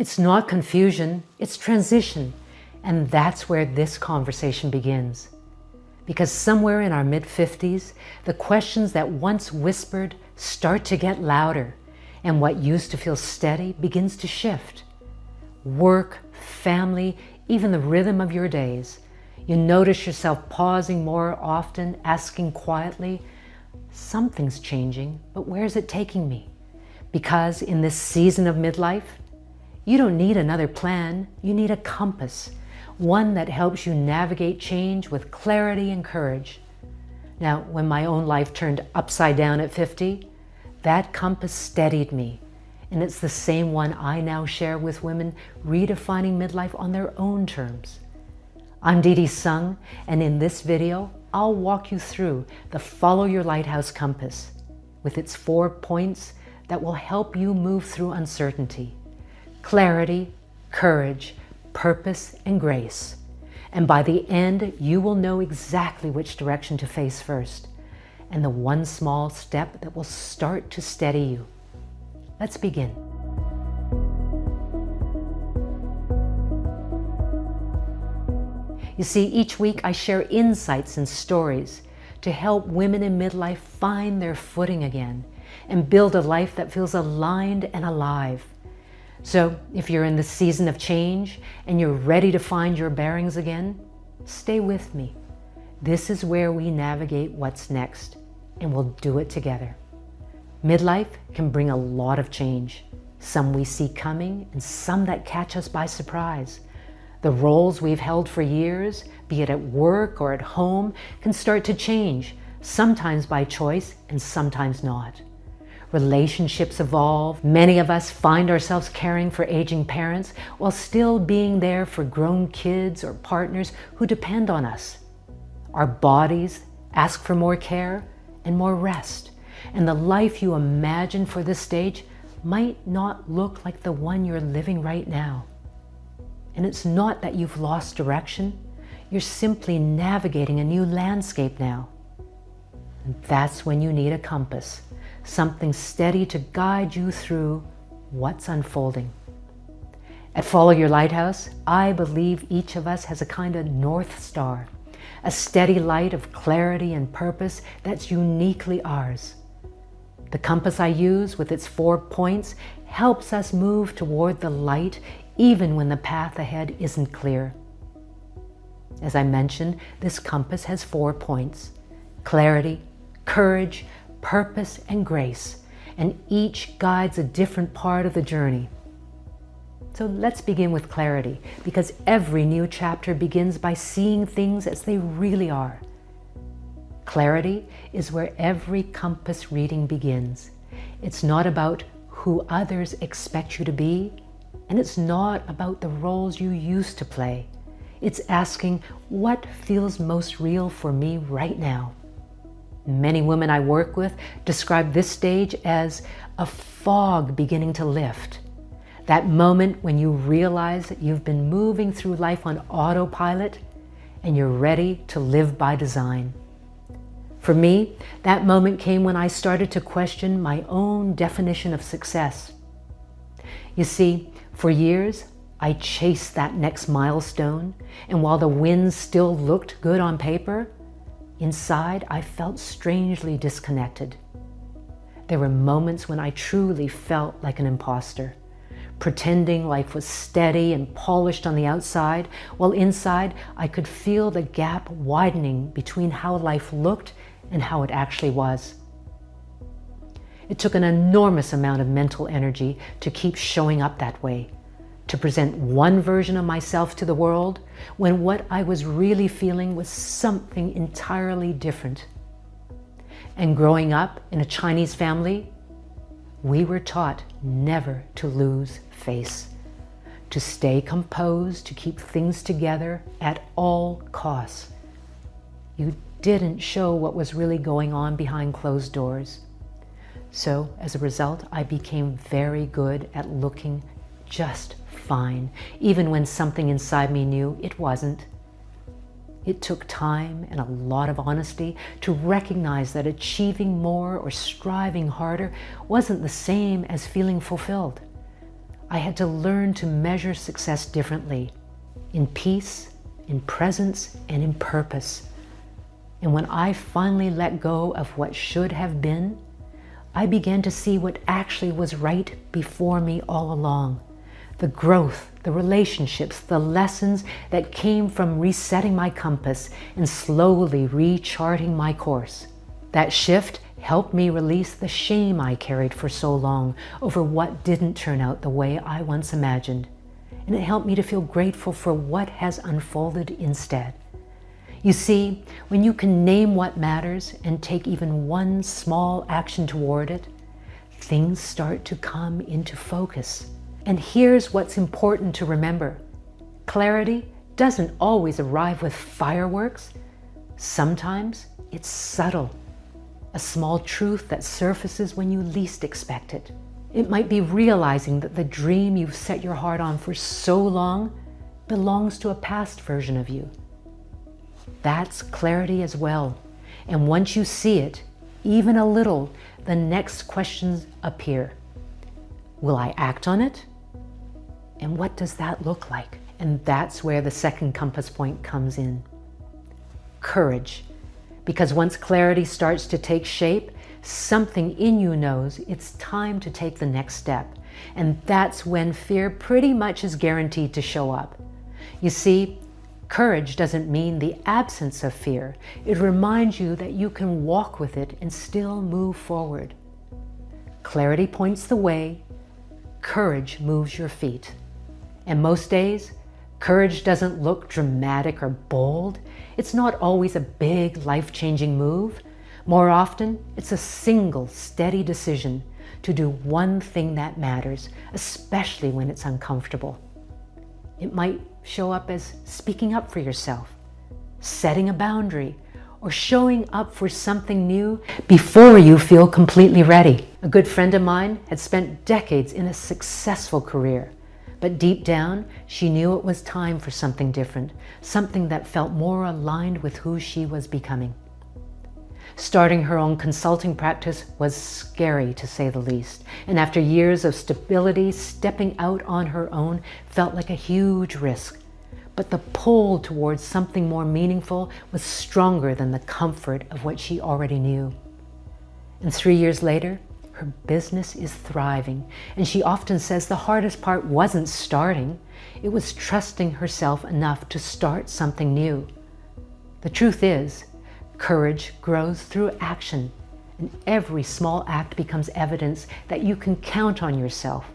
It's not confusion, it's transition. And that's where this conversation begins. Because somewhere in our mid-50s, the questions that once whispered start to get louder, and what used to feel steady begins to shift. Work, family, even the rhythm of your days. You notice yourself pausing more often, asking quietly, something's changing, but where's it taking me? Because in this season of midlife, you don't need another plan, you need a compass. One that helps you navigate change with clarity and courage. Now, when my own life turned upside down at 50, that compass steadied me. And it's the same one I now share with women redefining midlife on their own terms. I'm Dee Dee Sung, and in this video, I'll walk you through the Follow Your Lighthouse Compass with its 4 points that will help you move through uncertainty, clarity, courage, purpose, and grace. And by the end, you will know exactly which direction to face first, and the one small step that will start to steady you. Let's begin. You see, each week I share insights and stories to help women in midlife find their footing again and build a life that feels aligned and alive. So if you're in the season of change and you're ready to find your bearings again, stay with me. This is where we navigate what's next, and we'll do it together. Midlife can bring a lot of change, some we see coming and some that catch us by surprise. The roles we've held for years, be it at work or at home, can start to change, sometimes by choice and sometimes not. Relationships evolve. Many of us find ourselves caring for aging parents while still being there for grown kids or partners who depend on us. Our bodies ask for more care and more rest, and the life you imagine for this stage might not look like the one you're living right now. And it's not that you've lost direction, you're simply navigating a new landscape now. And that's when you need a compass, something steady to guide you through what's unfolding. At Follow Your Lighthouse, I believe each of us has a kind of North Star, a steady light of clarity and purpose that's uniquely ours. The compass I use with its 4 points helps us move toward the light even when the path ahead isn't clear. As I mentioned, this compass has 4 points: clarity, courage, purpose, and grace, and each guides a different part of the journey. So let's begin with clarity, because every new chapter begins by seeing things as they really are. Clarity is where every compass reading begins. It's not about who others expect you to be, and it's not about the roles you used to play. It's asking, what feels most real for me right now? Many women I work with describe this stage as a fog beginning to lift. That moment when you realize that you've been moving through life on autopilot and you're ready to live by design. For me, that moment came when I started to question my own definition of success. You see, for years, I chased that next milestone, and while the wins still looked good on paper, inside, I felt strangely disconnected. There were moments when I truly felt like an imposter, pretending life was steady and polished on the outside, while inside I could feel the gap widening between how life looked and how it actually was. It took an enormous amount of mental energy to keep showing up that way, to present one version of myself to the world when what I was really feeling was something entirely different. And growing up in a Chinese family, we were taught never to lose face, to stay composed, to keep things together at all costs. You didn't show what was really going on behind closed doors. So as a result, I became very good at looking just fine, even when something inside me knew it wasn't. It took time and a lot of honesty to recognize that achieving more or striving harder wasn't the same as feeling fulfilled. I had to learn to measure success differently, in peace, in presence, and in purpose. And when I finally let go of what should have been, I began to see what actually was right before me all along. The growth, the relationships, the lessons that came from resetting my compass and slowly recharting my course. That shift helped me release the shame I carried for so long over what didn't turn out the way I once imagined. And it helped me to feel grateful for what has unfolded instead. You see, when you can name what matters and take even one small action toward it, things start to come into focus. And here's what's important to remember. Clarity doesn't always arrive with fireworks. Sometimes it's subtle. A small truth that surfaces when you least expect it. It might be realizing that the dream you've set your heart on for so long belongs to a past version of you. That's clarity as well. And once you see it, even a little, the next questions appear. Will I act on it? And what does that look like? And that's where the second compass point comes in. Courage. Because once clarity starts to take shape, something in you knows it's time to take the next step. And that's when fear pretty much is guaranteed to show up. You see, courage doesn't mean the absence of fear. It reminds you that you can walk with it and still move forward. Clarity points the way. Courage moves your feet. And most days, courage doesn't look dramatic or bold. It's not always a big, life-changing move. More often, it's a single, steady decision to do one thing that matters, especially when it's uncomfortable. It might show up as speaking up for yourself, setting a boundary, or showing up for something new before you feel completely ready. A good friend of mine had spent decades in a successful career. But deep down, she knew it was time for something different, something that felt more aligned with who she was becoming. Starting her own consulting practice was scary, to say the least. And after years of stability, stepping out on her own felt like a huge risk. But the pull towards something more meaningful was stronger than the comfort of what she already knew. And 3 years later, her business is thriving, and she often says the hardest part wasn't starting, it was trusting herself enough to start something new. The truth is, courage grows through action, and every small act becomes evidence that you can count on yourself.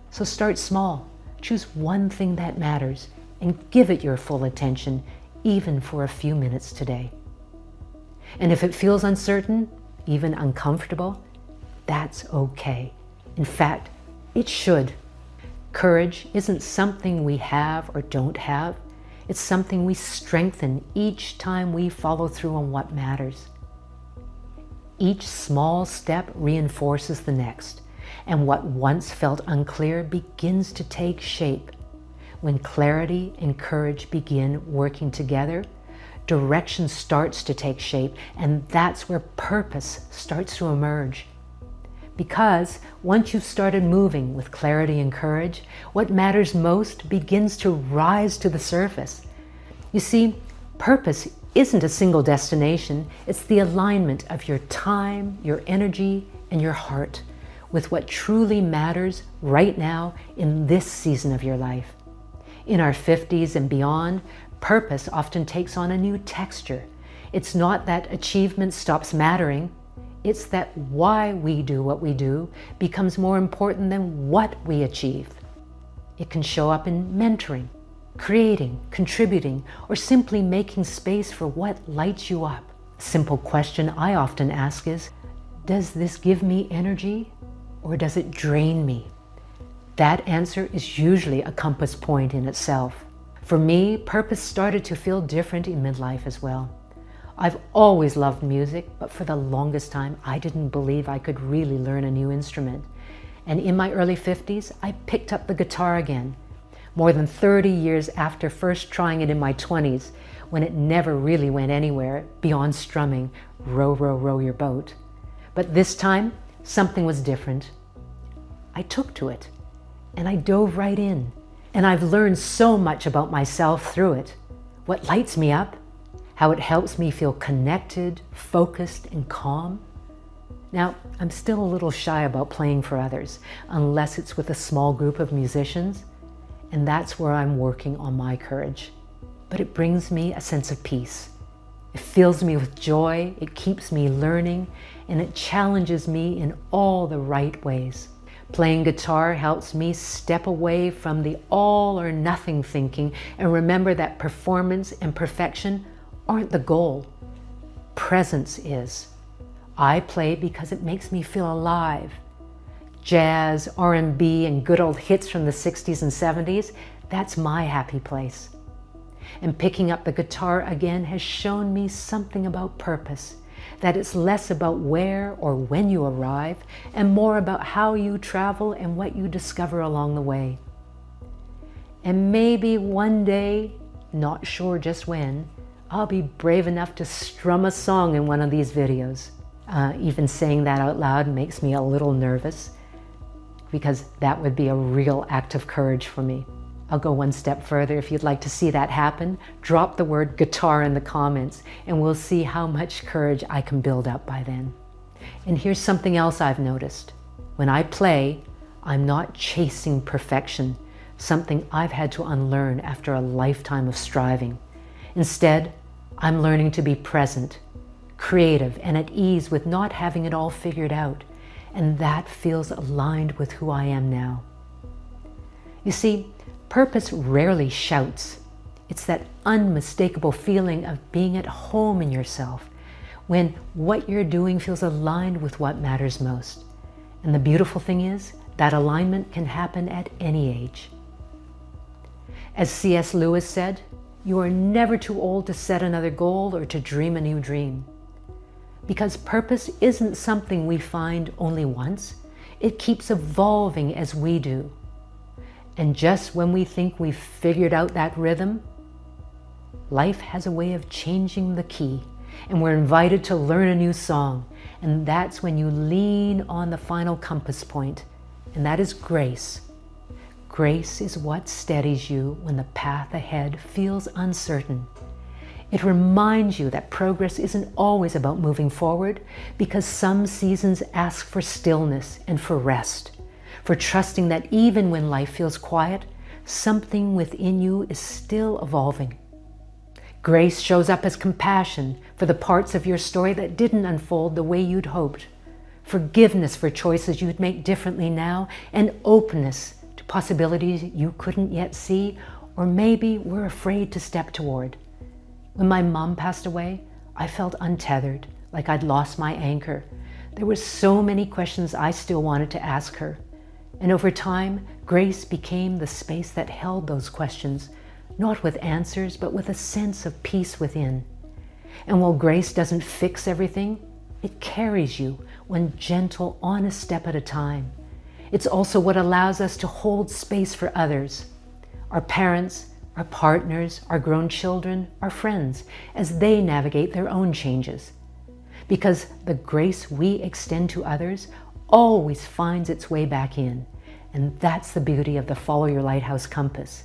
So start small, choose one thing that matters, and give it your full attention, even for a few minutes today. And if it feels uncertain, even uncomfortable, that's okay. In fact, it should. Courage isn't something we have or don't have. It's something we strengthen each time we follow through on what matters. Each small step reinforces the next, and what once felt unclear begins to take shape. When clarity and courage begin working together, direction starts to take shape, and that's where purpose starts to emerge. Because once you've started moving with clarity and courage, what matters most begins to rise to the surface. You see, purpose isn't a single destination. It's the alignment of your time, your energy, and your heart with what truly matters right now in this season of your life. In our 50s and beyond, purpose often takes on a new texture. It's not that achievement stops mattering. It's that why we do what we do becomes more important than what we achieve. It can show up in mentoring, creating, contributing, or simply making space for what lights you up. A simple question I often ask is, does this give me energy or does it drain me? That answer is usually a compass point in itself. For me, purpose started to feel different in midlife as well. I've always loved music, but for the longest time, I didn't believe I could really learn a new instrument. And in my early 50s, I picked up the guitar again. More than 30 years after first trying it in my 20s, when it never really went anywhere beyond strumming, row, row, row your boat. But this time, something was different. I took to it. and I dove right in. And I've learned so much about myself through it. What lights me up, how it helps me feel connected, focused, and calm. Now, I'm still a little shy about playing for others, unless it's with a small group of musicians, and that's where I'm working on my courage. But it brings me a sense of peace. It fills me with joy, it keeps me learning, and it challenges me in all the right ways. Playing guitar helps me step away from the all or nothing thinking and remember that performance and perfection aren't the goal. Presence is. I play because it makes me feel alive. Jazz, R&B, and good old hits from the 60s and 70s, that's my happy place. And picking up the guitar again has shown me something about purpose, that it's less about where or when you arrive and more about how you travel and what you discover along the way. And maybe one day, not sure just when, I'll be brave enough to strum a song in one of these videos. Even saying that out loud makes me a little nervous because that would be a real act of courage for me. I'll go one step further. If you'd like to see that happen, drop the word guitar in the comments and we'll see how much courage I can build up by then. And here's something else I've noticed. When I play, I'm not chasing perfection, something I've had to unlearn after a lifetime of striving. Instead, I'm learning to be present, creative, and at ease with not having it all figured out. And that feels aligned with who I am now. You see, purpose rarely shouts. It's that unmistakable feeling of being at home in yourself, when what you're doing feels aligned with what matters most. And the beautiful thing is, that alignment can happen at any age. As C.S. Lewis said, you are never too old to set another goal or to dream a new dream. Because purpose isn't something we find only once. It keeps evolving as we do. And just when we think we've figured out that rhythm, life has a way of changing the key, and we're invited to learn a new song. And that's when you lean on the final compass point, and that is grace. Grace is what steadies you when the path ahead feels uncertain. It reminds you that progress isn't always about moving forward, because some seasons ask for stillness and for rest, for trusting that even when life feels quiet, something within you is still evolving. Grace shows up as compassion for the parts of your story that didn't unfold the way you'd hoped, forgiveness for choices you'd make differently now, and openness to possibilities you couldn't yet see or maybe were afraid to step toward. When my mom passed away, I felt untethered, like I'd lost my anchor. There were so many questions I still wanted to ask her. And over time, grace became the space that held those questions, not with answers, but with a sense of peace within. And while grace doesn't fix everything, it carries you one gentle, honest step at a time. It's also what allows us to hold space for others, our parents, our partners, our grown children, our friends, as they navigate their own changes. Because the grace we extend to others always finds its way back in. And that's the beauty of the Follow Your Lighthouse Compass.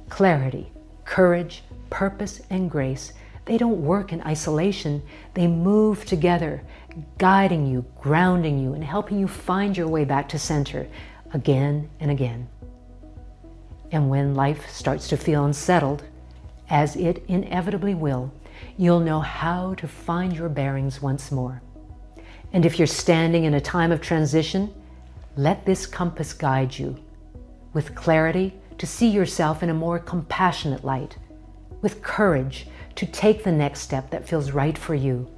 Clarity, courage, purpose, and grace, they don't work in isolation. They move together, guiding you, grounding you, and helping you find your way back to center again and again. And when life starts to feel unsettled, as it inevitably will, you'll know how to find your bearings once more. And if you're standing in a time of transition, let this compass guide you with clarity to see yourself in a more compassionate light, with courage to take the next step that feels right for you,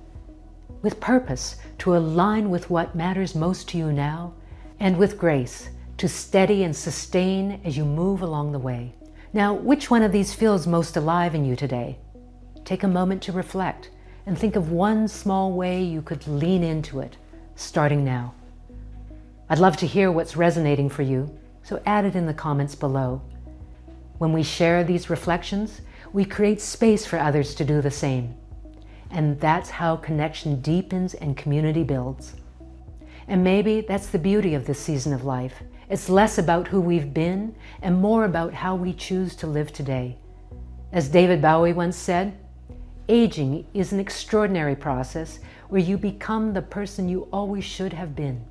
with purpose to align with what matters most to you now, and with grace to steady and sustain as you move along the way. Now, which one of these feels most alive in you today? Take a moment to reflect and think of one small way you could lean into it, starting now. I'd love to hear what's resonating for you, so add it in the comments below. When we share these reflections, we create space for others to do the same. And that's how connection deepens and community builds. And maybe that's the beauty of this season of life. It's less about who we've been and more about how we choose to live today. As David Bowie once said, aging is an extraordinary process where you become the person you always should have been.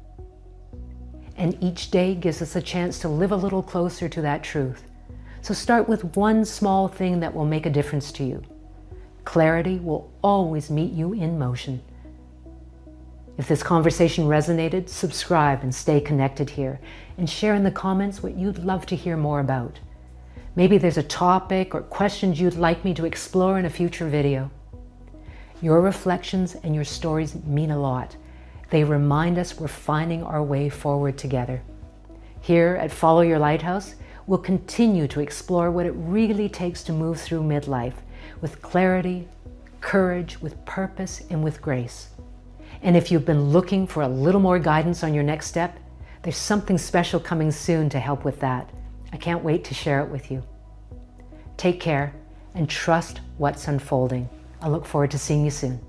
And each day gives us a chance to live a little closer to that truth. So start with one small thing that will make a difference to you. Clarity will always meet you in motion. If this conversation resonated, subscribe and stay connected here, and share in the comments what you'd love to hear more about. Maybe there's a topic or questions you'd like me to explore in a future video. Your reflections and your stories mean a lot. They remind us we're finding our way forward together. Here at Follow Your Lighthouse, we'll continue to explore what it really takes to move through midlife with clarity, courage, with purpose, and with grace. And if you've been looking for a little more guidance on your next step, there's something special coming soon to help with that. I can't wait to share it with you. Take care and trust what's unfolding. I look forward to seeing you soon.